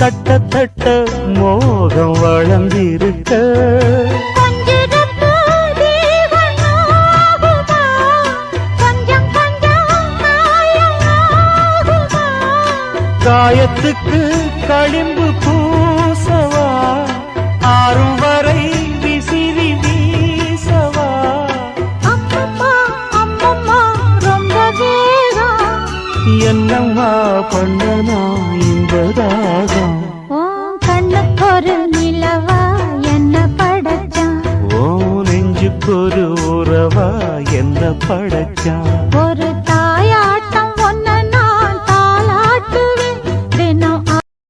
தட்ட தட்ட மோகம் வளர்ந்திருக்க காயத்துக்கு களிம்பு பூசவா ஆறும் வரை விசிறி வீசவா அம்மம்மா அம்மம்மா ரொம்ப வேகம் என்னம்மா பண்ணனா இந்த தாகம் கண்ணுக்கொரு நிலவா என்ன படைச்சான் ஓ நெஞ்சுக்கொரு உறவா என்ன படைச்சான் ஒரு